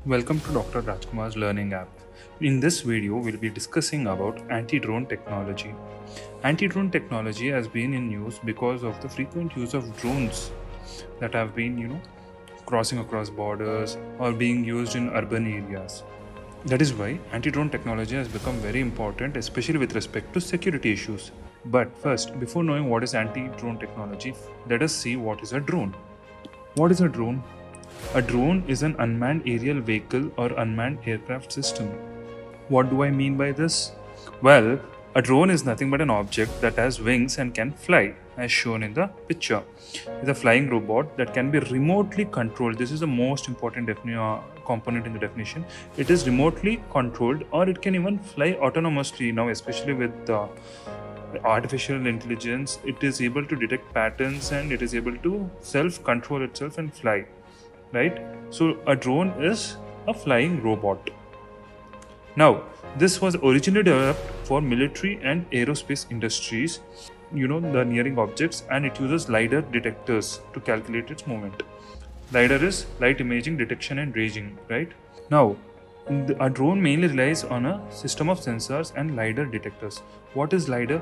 Welcome to Dr. Rajkumar's Learning app. In this video, we'll be discussing about anti-drone technology. Anti-drone technology has been in use because of the frequent use of drones that have been, crossing across borders or being used in urban areas. That is why anti-drone technology has become very important, especially with respect to security issues. But first, before knowing what is anti-drone technology, let us see what is a drone. What is a drone? A drone is an unmanned aerial vehicle or unmanned aircraft system. What do I mean by this? Well, a drone is nothing but an object that has wings and can fly, as shown in the picture. It's a flying robot that can be remotely controlled. This is the most important component in the definition. It is remotely controlled, or it can even fly autonomously now, especially with artificial intelligence. It is able to detect patterns and it is able to self-control itself and fly. Right? So a drone is a flying robot. Now, this was originally developed for military and aerospace industries, the nearing objects, and it uses LiDAR detectors to calculate its movement. LiDAR is light imaging detection and ranging, right? Now, a drone mainly relies on a system of sensors and LiDAR detectors. What is LiDAR?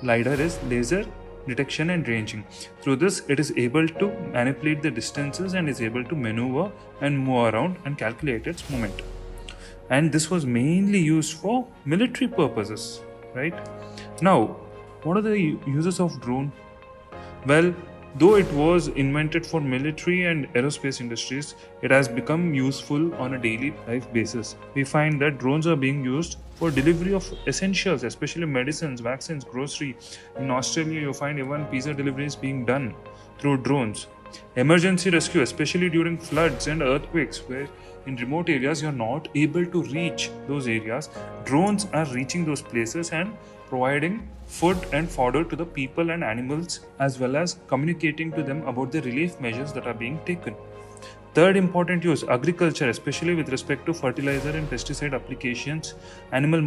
LiDAR is laser detection and ranging. Through this, it is able to manipulate the distances and is able to maneuver and move around and calculate its movement. And this was mainly used for military purposes, right? Now, what are the uses of drone? Well, though it was invented for military and aerospace industries, it has become useful on a daily life basis. We find that drones are being used for delivery of essentials, especially medicines, vaccines, grocery. In Australia, you find even pizza deliveries being done through drones. Emergency rescue, especially during floods and earthquakes, where in remote areas you're not able to reach those areas, drones are reaching those places and providing food and fodder to the people and animals, as well as communicating to them about the relief measures that are being taken. Third important use, agriculture, especially with respect to fertilizer and pesticide applications, animal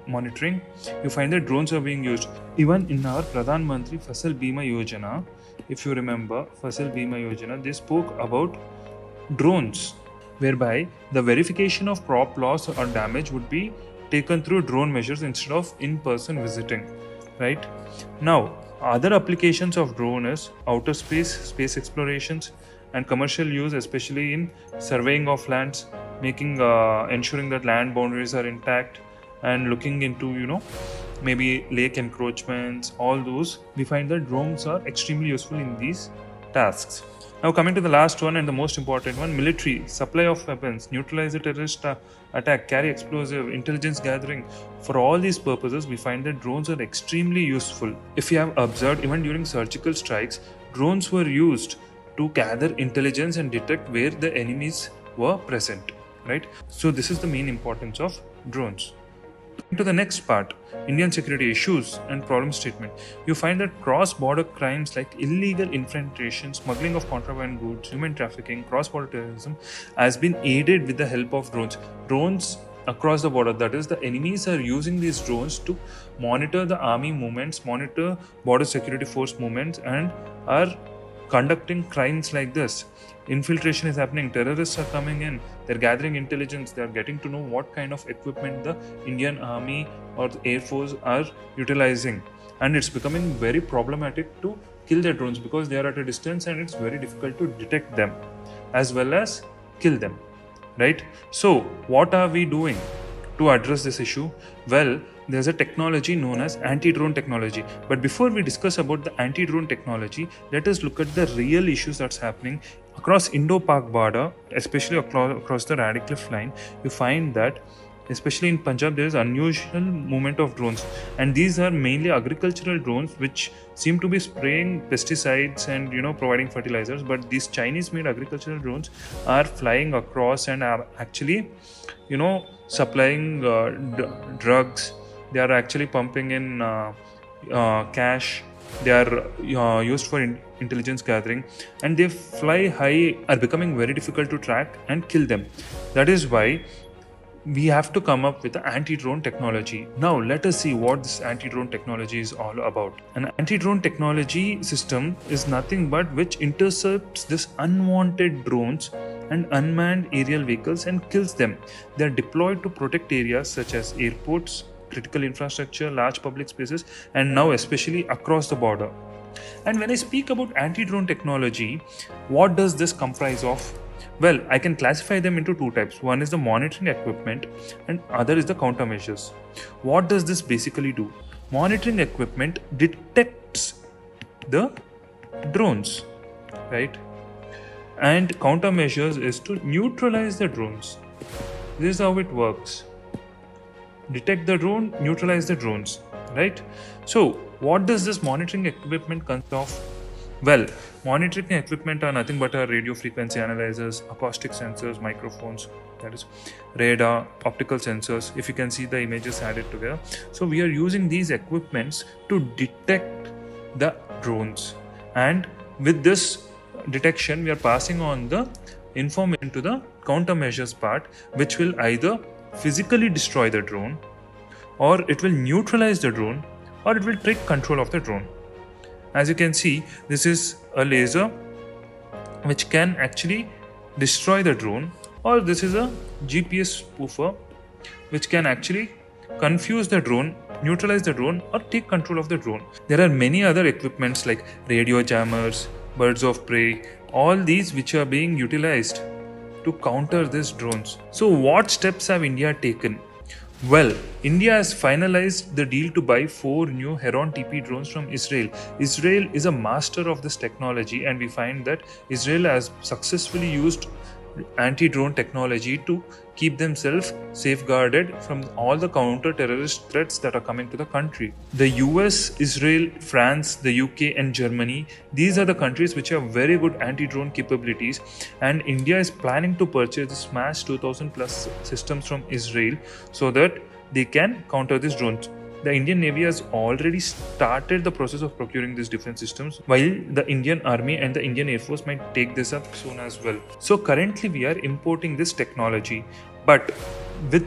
monitoring. You find that drones are being used. Even in our Pradhan Mantri Fasal Bima Yojana, if you remember Fasal Bima Yojana, they spoke about drones, whereby the verification of crop loss or damage would be taken through drone measures instead of in-person visiting, right? Now, other applications of drone is outer space explorations, and commercial use, especially in surveying of lands, ensuring that land boundaries are intact, and looking into maybe lake encroachments. All those, we find that drones are extremely useful in these tasks. Now, coming to the last one and the most important one, military, supply of weapons, neutralize a terrorist attack, carry explosive, intelligence gathering. For all these purposes, we find that drones are extremely useful. If you have observed, even during surgical strikes, drones were used to gather intelligence and detect where the enemies were present, right? So this is the main importance of drones. To the next part, Indian security issues and problem statement. You find that cross-border crimes like illegal infiltration, smuggling of contraband goods, human trafficking, cross-border terrorism has been aided with the help of drones. Drones across the border, that is, the enemies are using these drones to monitor the army movements, monitor border security force movements, and are conducting crimes like this. Infiltration is happening, terrorists are coming in, they're gathering intelligence, they're getting to know what kind of equipment the Indian army or the air force are utilizing, and it's becoming very problematic to kill their drones because they are at a distance and it's very difficult to detect them as well as kill them, right? So what are we doing to address this issue? Well, there's a technology known as anti-drone technology. But before we discuss about the anti-drone technology, let us look at the real issues that's happening across Indo-Pak border, especially across the Radcliffe line. You find that especially in Punjab, there is unusual movement of drones, and these are mainly agricultural drones which seem to be spraying pesticides and providing fertilizers. But these Chinese-made agricultural drones are flying across and are actually supplying drugs. They are actually pumping in cash. They are used for intelligence gathering, and they fly high, are becoming very difficult to track and kill them. That is why we have to come up with the anti-drone technology. Now let us see what this anti-drone technology is all about. An anti-drone technology system is nothing but which intercepts this unwanted drones and unmanned aerial vehicles and kills them. They are deployed to protect areas such as airports, critical infrastructure, large public spaces, and now especially across the border. And when I speak about anti-drone technology, what does this comprise of? Well, I can classify them into two types. One is the monitoring equipment and other is the countermeasures. What does this basically do? Monitoring equipment detects the drones, right? And countermeasures is to neutralize the drones. This is how it works. Detect the drone, neutralize the drones, right? So what does this monitoring equipment consist of? Well, monitoring equipment are nothing but our radio frequency analyzers, acoustic sensors, microphones, that is radar, optical sensors, if you can see the images added together. So we are using these equipments to detect the drones, and with this detection we are passing on the information to the countermeasures part, which will either physically destroy the drone, or it will neutralize the drone, or it will take control of the drone. As you can see, this is a laser which can actually destroy the drone, or this is a GPS spoofer which can actually confuse the drone, neutralize the drone, or take control of the drone. There are many other equipments like radio jammers, birds of prey, all these which are being utilized to counter these drones. So what steps have India taken? Well, India has finalized the deal to buy 4 new Heron TP drones from Israel. Israel is a master of this technology, and we find that Israel has successfully used anti-drone technology to keep themselves safeguarded from all the counter-terrorist threats that are coming to the country. The US, Israel, France, the UK and Germany, these are the countries which have very good anti-drone capabilities, and India is planning to purchase the SMASH 2000 plus systems from Israel so that they can counter these drones. The Indian Navy has already started the process of procuring these defense systems, while the Indian Army and the Indian Air Force might take this up soon as well. So currently we are importing this technology, but with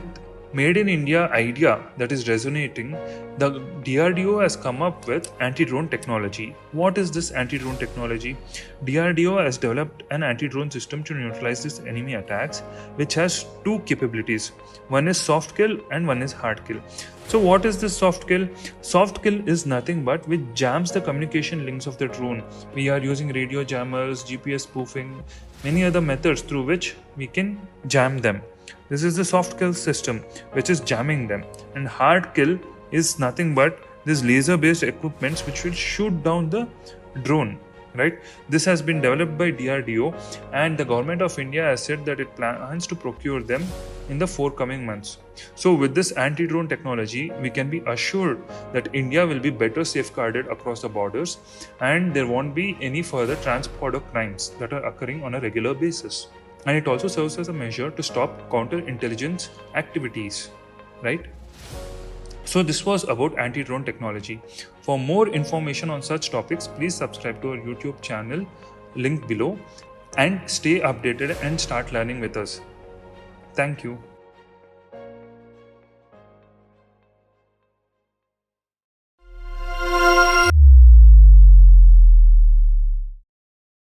Made in India idea that is resonating, the DRDO has come up with anti-drone technology. What is this anti-drone technology? DRDO has developed an anti-drone system to neutralize these enemy attacks, which has two capabilities. One is soft kill and one is hard kill. So what is this soft kill? Soft kill is nothing but which jams the communication links of the drone. We are using radio jammers, GPS spoofing, many other methods through which we can jam them. This is the soft kill system which is jamming them, and hard kill is nothing but this laser based equipments which will shoot down the drone, right? This has been developed by DRDO, and the government of India has said that it plans to procure them in the forthcoming months. So with this anti-drone technology, we can be assured that India will be better safeguarded across the borders, and there won't be any further transborder crimes that are occurring on a regular basis. And it also serves as a measure to stop counterintelligence activities, right? So this was about anti-drone technology. For more information on such topics, please subscribe to our YouTube channel, link below, and stay updated and start learning with us. Thank you.